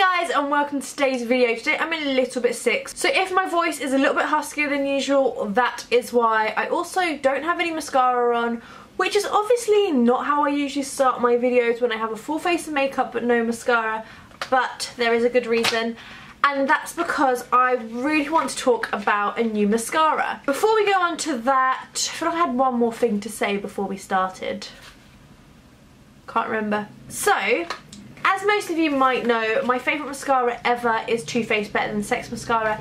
Hi guys and welcome to today's video. Today I'm a little bit sick, so if my voice is a little bit huskier than usual, that is why. I also don't have any mascara on, which is obviously not how I usually start my videos when I have a full face of makeup but no mascara, but there is a good reason, and that's because I really want to talk about a new mascara. Before we go on to that, I feel like I had one more thing to say before we started. Can't remember. So, as most of you might know, my favourite mascara ever is Too Faced Better Than Sex mascara.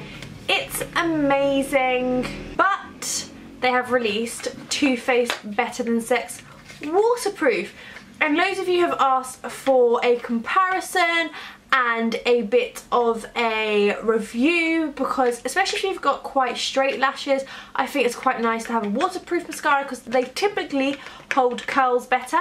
It's amazing, but they have released Too Faced Better Than Sex waterproof, and loads of you have asked for a comparison and a bit of a review, because especially if you've got quite straight lashes, I think it's quite nice to have a waterproof mascara because they typically hold curls better.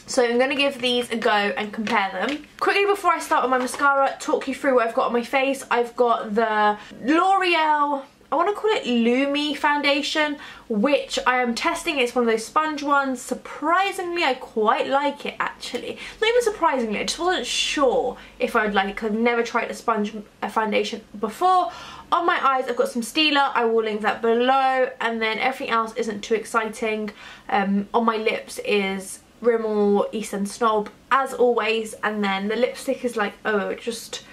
So I'm going to give these a go and compare them. Quickly before I start with my mascara, talk you through what I've got on my face. I've got the L'Oreal, I want to call it Lumi foundation, which I am testing. It's one of those sponge ones. Surprisingly, I quite like it actually. Not even surprisingly, I just wasn't sure if I would like it because I've never tried a foundation before. On my eyes, I've got some Stila. I will link that below, and then everything else isn't too exciting. On my lips is Rimmel Eastern Snob as always, and then the lipstick is like just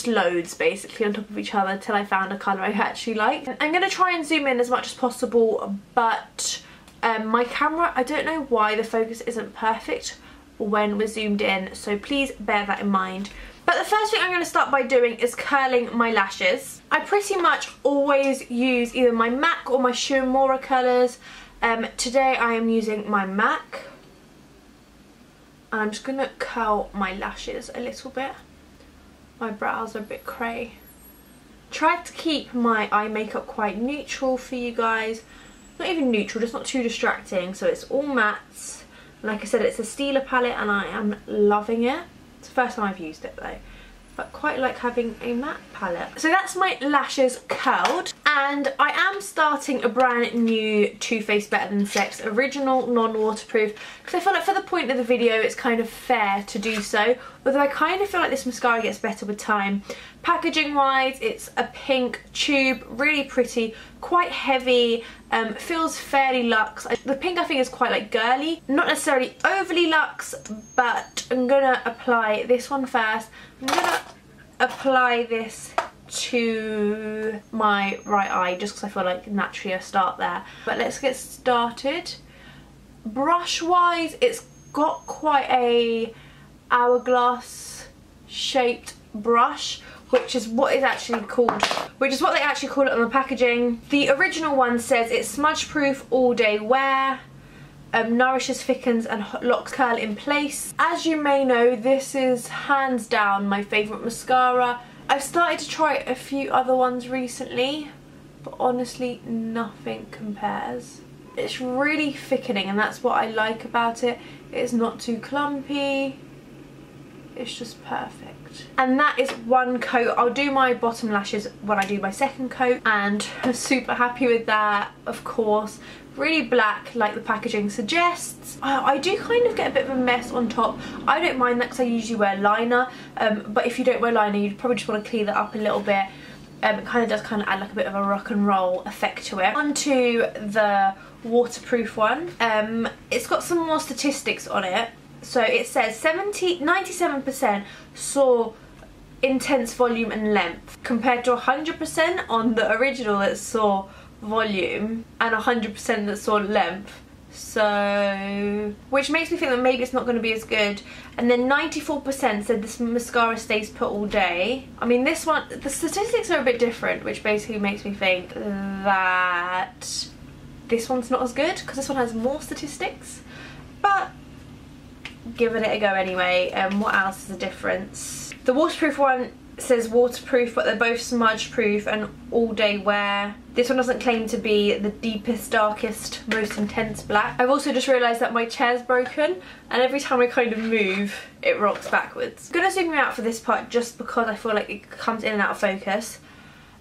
loads basically on top of each other till I found a colour I actually like. I'm going to try and zoom in as much as possible, but my camera, I don't know why the focus isn't perfect when we're zoomed in, so please bear that in mind. But the first thing I'm going to start by doing is curling my lashes. I pretty much always use either my MAC or my Shu Uemura colours. Today I am using my MAC. And I'm just going to curl my lashes a little bit. My brows are a bit cray. Tried to keep my eye makeup quite neutral for you guys. Not even neutral, just not too distracting. So it's all mattes. Like I said, it's a Stila palette and I am loving it. It's the first time I've used it though. But quite like having a matte palette. So that's my lashes curled, and I am starting a brand new Too Faced Better Than Sex original non-waterproof, because I feel like for the point of the video it's kind of fair to do so, although I kind of feel like this mascara gets better with time. Packaging wise, it's a pink tube, really pretty, quite heavy, feels fairly luxe. The pink I think is quite like girly, not necessarily overly luxe, but I'm gonna apply this one first. I'm gonna apply this to my right eye just because I feel like naturally I start there. But let's get started. Brush wise, it's got quite a hourglass shaped brush, which is what they actually call it on the packaging. The original one says it's smudge proof, all day wear, nourishes, thickens and locks curl in place. As you may know, this is hands down my favourite mascara. I've started to try a few other ones recently, but honestly nothing compares. It's really thickening and that's what I like about it. It's not too clumpy, it's just perfect. And that is one coat. I'll do my bottom lashes when I do my second coat, and I'm super happy with that, of course. Really black like the packaging suggests. I do kind of get a bit of a mess on top. I don't mind that because I usually wear liner, but if you don't wear liner you'd probably just want to clean that up a little bit. It kind of does add like a bit of a rock and roll effect to it. Onto the waterproof one. It's got some more statistics on it. So it says 97% saw intense volume and length, compared to 100% on the original that saw volume and 100% that saw length. So, which makes me think that maybe it's not going to be as good. And then 94% said this mascara stays put all day. I mean, this one, the statistics are a bit different, which basically makes me think that this one's not as good because this one has more statistics. But giving it a go anyway. What else is the difference? The waterproof one says waterproof, but they're both smudge proof and all day wear. This one doesn't claim to be the deepest, darkest, most intense black. I've also just realised that my chair's broken and every time I kind of move it rocks backwards. I'm gonna zoom out for this part just because I feel like it comes in and out of focus.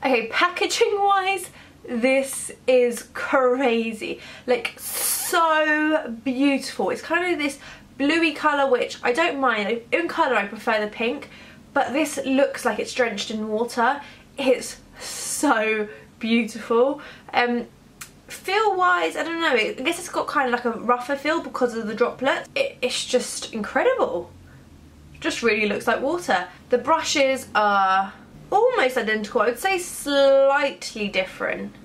Okay, packaging wise, this is crazy. Like, so beautiful. It's kind of this bluey colour, which I don't mind. In colour I prefer the pink, but this looks like it's drenched in water. It's so beautiful. Feel wise, I don't know, I guess it's got kind of like a rougher feel because of the droplets. It's just incredible. Just really looks like water. The brushes are almost identical. I would say slightly different.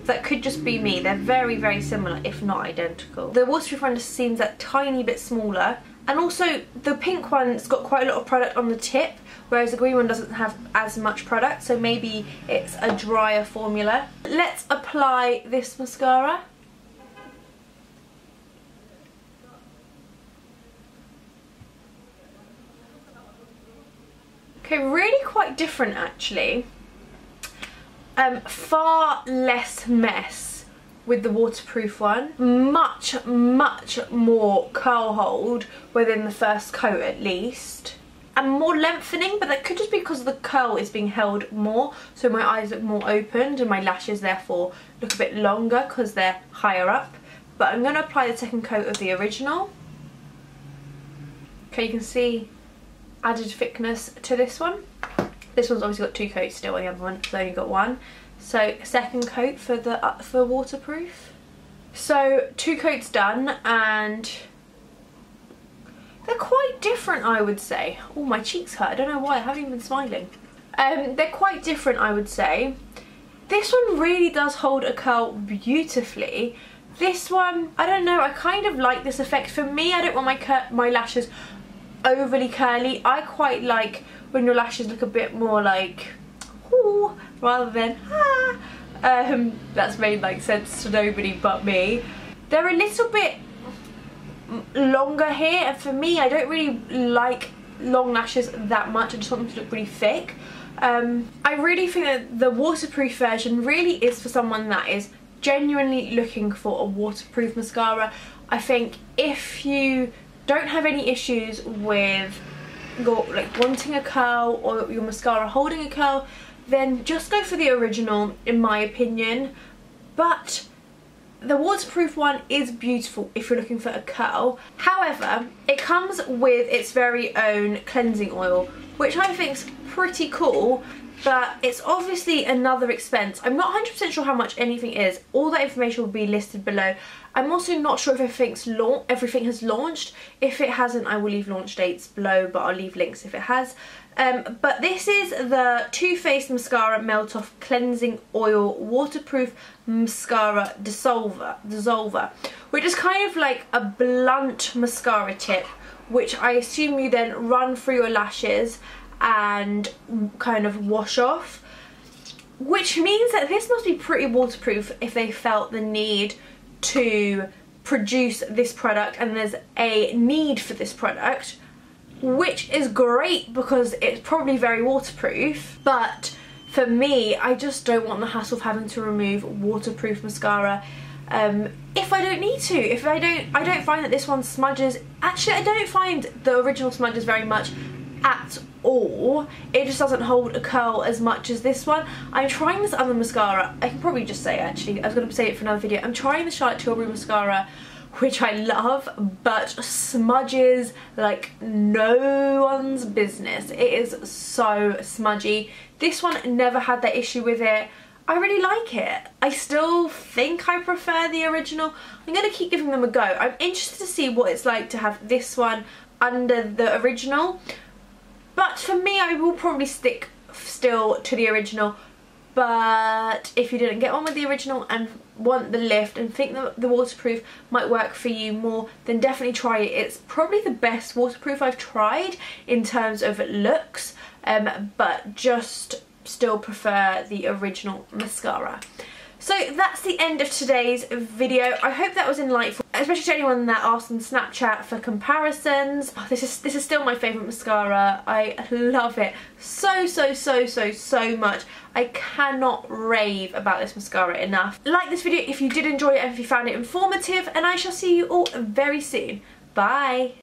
That could just be me. They're very, very similar, if not identical. The waterproof one just seems a tiny bit smaller. And also, the pink one's got quite a lot of product on the tip, whereas the green one doesn't have as much product, so maybe it's a drier formula. Let's apply this mascara. Okay, really quite different actually. Far less mess with the waterproof one. Much more curl hold within the first coat at least. And more lengthening, but that could just be because the curl is being held more, so my eyes look more opened and my lashes therefore look a bit longer because they're higher up. But I'm going to apply the second coat of the original. Okay, you can see added thickness to this one. This one's obviously got 2 coats still, and the other one's only got 1. So second coat for the for waterproof. So 2 coats done, and they're quite different, I would say. Oh, my cheeks hurt. I don't know why. I haven't even been smiling. They're quite different, I would say. This one really does hold a curl beautifully. This one, I don't know. I kind of like this effect. For me, I don't want my lashes overly curly. I quite like when your lashes look a bit more like ooh, rather than ah. That's made like sense to nobody but me. They're a little bit longer here, and for me, I don't really like long lashes that much. I just want them to look really thick. I really think that the waterproof version really is for someone that is genuinely looking for a waterproof mascara. I think if you don't have any issues with like wanting a curl or your mascara holding a curl, then just go for the original in my opinion. But the waterproof one is beautiful if you're looking for a curl. However, it comes with its very own cleansing oil, which I think is pretty cool, but it's obviously another expense. I'm not 100% sure how much anything is. All that information will be listed below. I'm also not sure if everything has launched. If it hasn't, I will leave launch dates below, but I'll leave links if it has. But this is the Too Faced Mascara Melt Off Cleansing Oil Waterproof Mascara Dissolver, which is kind of like a blunt mascara tip, which I assume you then run through your lashes and kind of wash off, which means that this must be pretty waterproof if they felt the need to produce this product, and there's a need for this product, which is great because it's probably very waterproof. But for me, I just don't want the hassle of having to remove waterproof mascara if I don't need to. I don't find that this one smudges. Actually, I don't find the original smudges very much at all. It just doesn't hold a curl as much as this one. I'm trying this other mascara. I can probably just say, actually, I was going to say it for another video. I'm trying the Charlotte Tilbury mascara, which I love, but smudges like no one's business. It is so smudgy. This one never had that issue with it. I really like it. I still think I prefer the original. I'm going to keep giving them a go. I'm interested to see what it's like to have this one under the original. But for me, I will probably stick still to the original. But if you didn't get on with the original and want the lift and think that the waterproof might work for you more, then definitely try it. It's probably the best waterproof I've tried in terms of looks, but just still prefer the original mascara. So that's the end of today's video. I hope that was enlightful, especially to anyone that asked on Snapchat for comparisons. Oh, this is still my favourite mascara. I love it so much. I cannot rave about this mascara enough. Like this video if you did enjoy it and if you found it informative, and I shall see you all very soon. Bye!